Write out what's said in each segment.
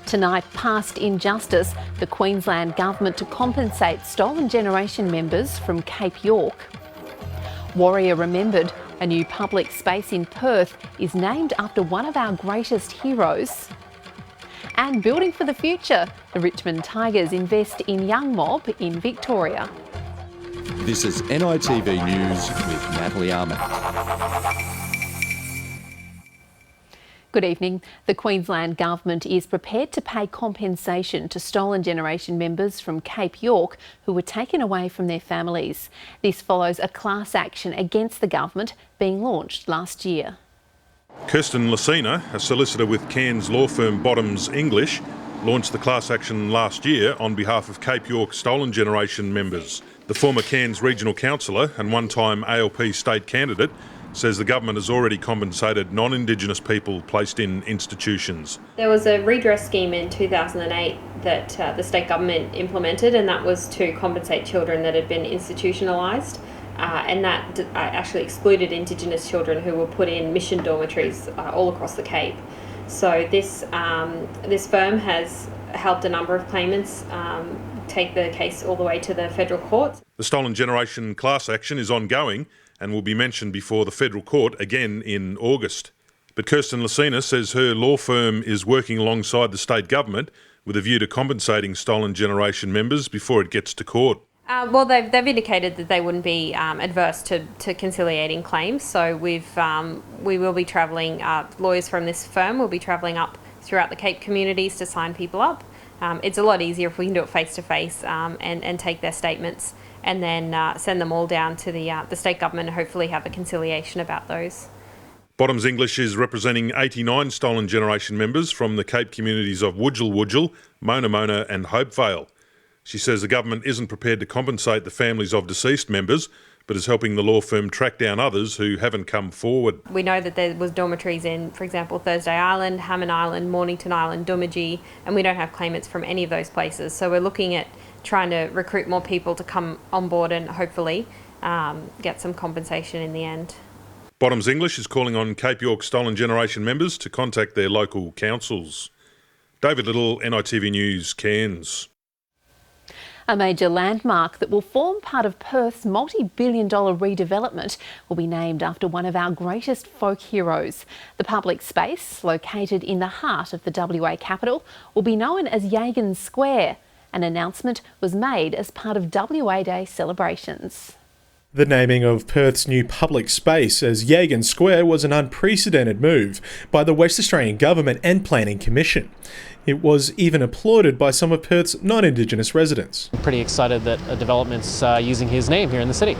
Tonight, past injustice, the Queensland Government to compensate Stolen Generation members from Cape York. Warrior remembered, a new public space in Perth is named after one of our greatest heroes. And building for the future, the Richmond Tigers invest in young mob in Victoria. This is NITV News with Natalie Armatt. Good evening. The Queensland Government is prepared to pay compensation to Stolen Generation members from Cape York who were taken away from their families. This follows a class action against the government being launched last year. Kirsten, Lesina, a solicitor with Cairns law firm Bottoms English, launched the class action last year on behalf of Cape York Stolen Generation members. The former Cairns Regional Councillor and one-time ALP state candidate says the government has already compensated non-Indigenous people placed in institutions. There was a redress scheme in 2008 that the state government implemented, and that was to compensate children that had been institutionalised, and that actually excluded Indigenous children who were put in mission dormitories all across the Cape. So this firm has helped a number of claimants take the case all the way to the federal court. The Stolen Generation class action is ongoing and will be mentioned before the federal court again in August. But Kirsten Lesina says her law firm is working alongside the state government with a view to compensating Stolen Generation members before it gets to court. Well, they've indicated that they wouldn't be adverse to conciliating claims. So we will be travelling, lawyers from this firm will be travelling up throughout the Cape communities to sign people up. It's a lot easier if we can do it face-to-face and take their statements and then send them all down to the state government and hopefully have a conciliation about those. Bottoms English is representing 89 Stolen Generation members from the Cape communities of Wudjil, Mona Mona and Hopevale. She says the government isn't prepared to compensate the families of deceased members, but is helping the law firm track down others who haven't come forward. We know that there was dormitories in, for example, Thursday Island, Hammond Island, Mornington Island, Doomadgee, and we don't have claimants from any of those places. So we're looking at trying to recruit more people to come on board and hopefully get some compensation in the end. Bottoms English is calling on Cape York Stolen Generation members to contact their local councils. David Little, NITV News, Cairns. A major landmark that will form part of Perth's multi-billion-dollar redevelopment will be named after one of our greatest folk heroes. The public space, located in the heart of the WA capital, will be known as Yagan Square. An announcement was made as part of WA Day celebrations. The naming of Perth's new public space as Yagan Square was an unprecedented move by the West Australian Government and Planning Commission. It was even applauded by some of Perth's non-Indigenous residents. I'm pretty excited that a development's using his name here in the city.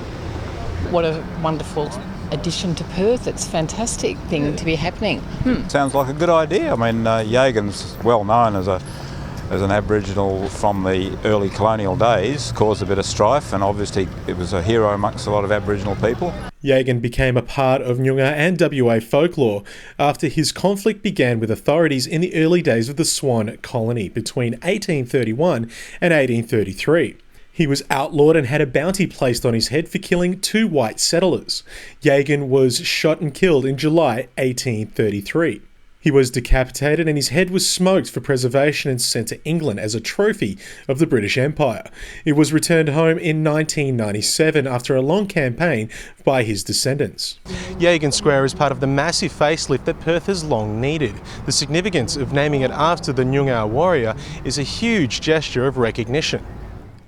What a wonderful addition to Perth. It's a fantastic thing to be happening. Sounds like a good idea. I mean, Yagan's well known as an Aboriginal from the early colonial days, caused a bit of strife, and obviously it was a hero amongst a lot of Aboriginal people. Yagan became a part of Noongar and WA folklore after his conflict began with authorities in the early days of the Swan colony between 1831 and 1833. He was outlawed and had a bounty placed on his head for killing 2 white settlers. Yagan was shot and killed in July 1833. He was decapitated and his head was smoked for preservation and sent to England as a trophy of the British Empire. It was returned home in 1997 after a long campaign by his descendants. Yagan Square is part of the massive facelift that Perth has long needed. The significance of naming it after the Noongar warrior is a huge gesture of recognition.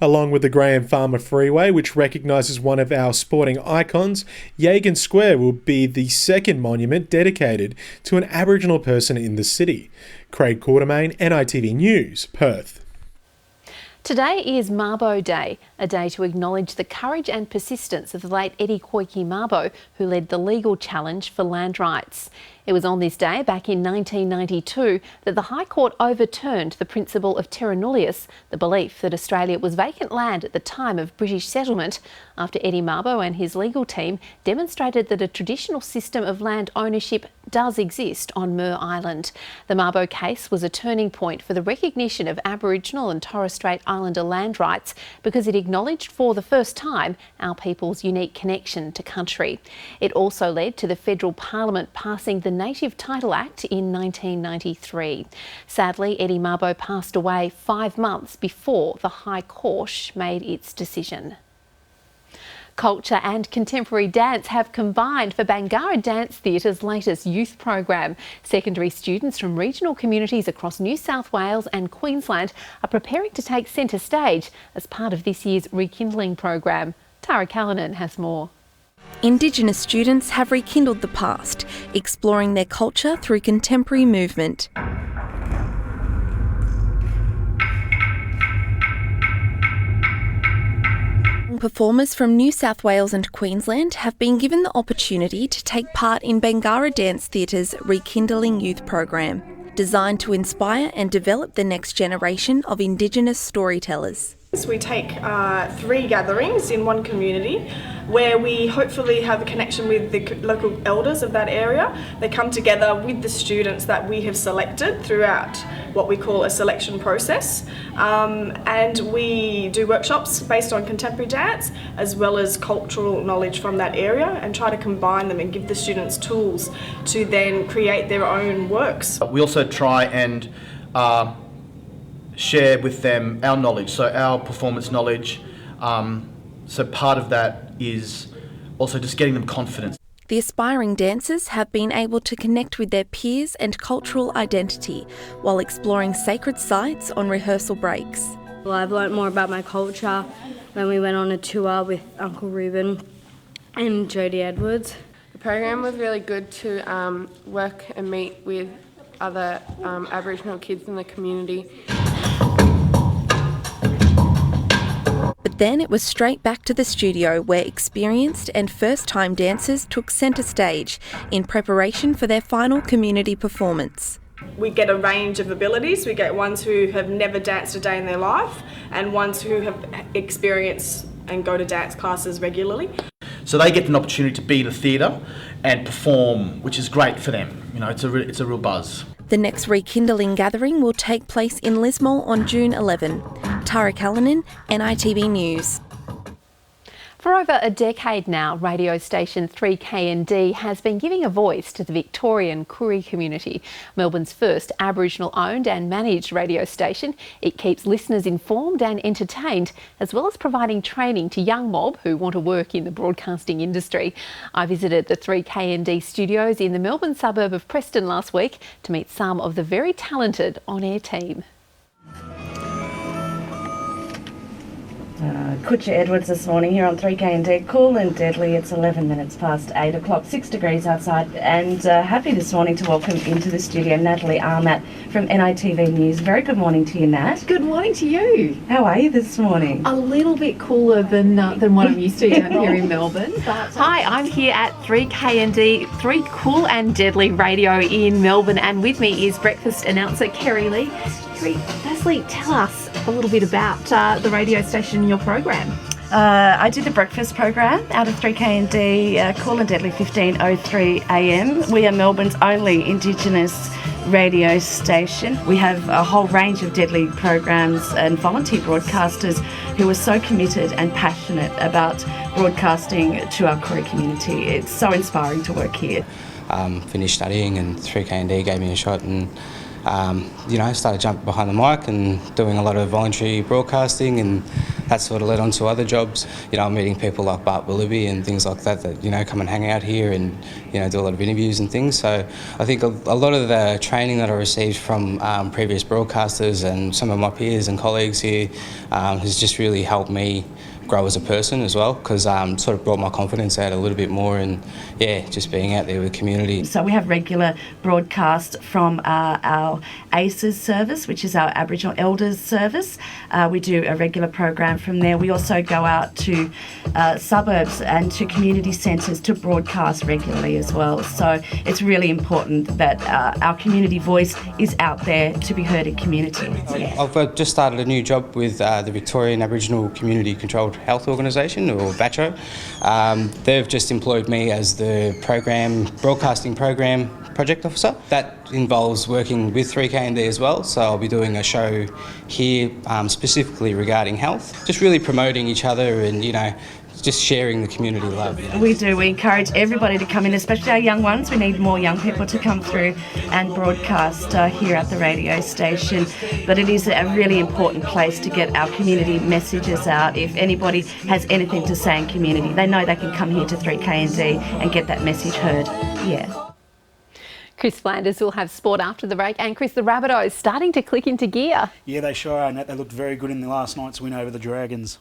Along with the Graham Farmer Freeway, which recognises one of our sporting icons, Yagan Square will be the second monument dedicated to an Aboriginal person in the city. Craig Quartermain, NITV News, Perth. Today is Mabo Day, a day to acknowledge the courage and persistence of the late Eddie Koiki Mabo, who led the legal challenge for land rights. It was on this day back in 1992 that the High Court overturned the principle of terra nullius, the belief that Australia was vacant land at the time of British settlement, after Eddie Mabo and his legal team demonstrated that a traditional system of land ownership does exist on Mer Island. The Mabo case was a turning point for the recognition of Aboriginal and Torres Strait Islander land rights because it acknowledged for the first time our people's unique connection to country. It also led to the federal parliament passing the Native Title Act in 1993. Sadly, Eddie Mabo passed away 5 months before the High Court made its decision. Culture and contemporary dance have combined for Bangarra Dance Theatre's latest youth program. Secondary students from regional communities across New South Wales and Queensland are preparing to take centre stage as part of this year's Rekindling program. Tara Callanan has more. Indigenous students have rekindled the past, exploring their culture through contemporary movement. Performers from New South Wales and Queensland have been given the opportunity to take part in Bangarra Dance Theatre's Rekindling Youth program, designed to inspire and develop the next generation of Indigenous storytellers. We take 3 gatherings in one community where we hopefully have a connection with the local elders of that area. They come together with the students that we have selected throughout what we call a selection process, and we do workshops based on contemporary dance as well as cultural knowledge from that area and try to combine them and give the students tools to then create their own works. We also try and share with them our knowledge, so our performance knowledge. So part of that is also just getting them confidence. The aspiring dancers have been able to connect with their peers and cultural identity while exploring sacred sites on rehearsal breaks. Well, I've learnt more about my culture when we went on a tour with Uncle Ruben and Jodie Edwards. The program was really good to work and meet with other Aboriginal kids in the community. But then it was straight back to the studio where experienced and first-time dancers took centre stage in preparation for their final community performance. We get a range of abilities. We get ones who have never danced a day in their life and ones who have experienced and go to dance classes regularly. So they get an opportunity to be in a theatre and perform, which is great for them. You know, it's a real buzz. The next Rekindling gathering will take place in Lismore on June 11. Tara Callanan, NITV News. For over a decade now, radio station 3KND has been giving a voice to the Victorian Koori community. Melbourne's first Aboriginal-owned and managed radio station, it keeps listeners informed and entertained, as well as providing training to young mob who want to work in the broadcasting industry. I visited the 3KND studios in the Melbourne suburb of Preston last week to meet some of the very talented on-air team. Kutcha Edwards this morning here on 3KND. Cool and deadly. It's 11 minutes past 8 o'clock, 6 degrees outside, and happy this morning to welcome into the studio Natalie Armat from NITV News. Very good morning to you, Nat. Good morning to you. How are you this morning? A little bit cooler than what I'm used to down here in Melbourne. But, Hi, I'm here at 3KND, 3 Cool and Deadly Radio in Melbourne, and with me is breakfast announcer Kerry Lee. Kerry, firstly, tell us a little bit about the radio station and your program. I do the breakfast program out of 3KND, Cool and Deadly 15:03 AM. We are Melbourne's only Indigenous radio station. We have a whole range of deadly programs and volunteer broadcasters who are so committed and passionate about broadcasting to our Koori community. It's so inspiring to work here. Finished studying and 3KND gave me a shot and started jumping behind the mic and doing a lot of voluntary broadcasting, and that sort of led on to other jobs. I'm meeting people like Bart Willoughby and things like that come and hang out here and, do a lot of interviews and things. So I think a lot of the training that I received from previous broadcasters and some of my peers and colleagues here has just really helped me grow as a person as well, because sort of brought my confidence out a little bit more, and yeah, just being out there with the community. So we have regular broadcasts from our ACES service, which is our Aboriginal Elders service. We do a regular program from there. We also go out to suburbs and to community centres to broadcast regularly as well. So it's really important that our community voice is out there to be heard in community. Yeah. I've just started a new job with the Victorian Aboriginal Community Controlled Health Organisation, or VACCHO. They've just employed me as the broadcasting program project officer. That involves working with 3KND as well, so I'll be doing a show here specifically regarding health, just really promoting each other and, you know, just sharing the community love. We do. We encourage everybody to come in, especially our young ones. We need more young people to come through and broadcast here at the radio station. But it is a really important place to get our community messages out. If anybody has anything to say in community, they know they can come here to 3KND and get that message heard. Yeah. Chris Flanders will have sport after the break. And Chris, the Rabbitohs starting to click into gear. Yeah, they sure are, Nat. They looked very good in the last night's win over the Dragons.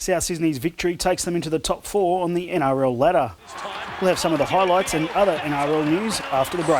South Sydney's victory takes them into the top 4 on the NRL ladder. We'll have some of the highlights and other NRL news after the break.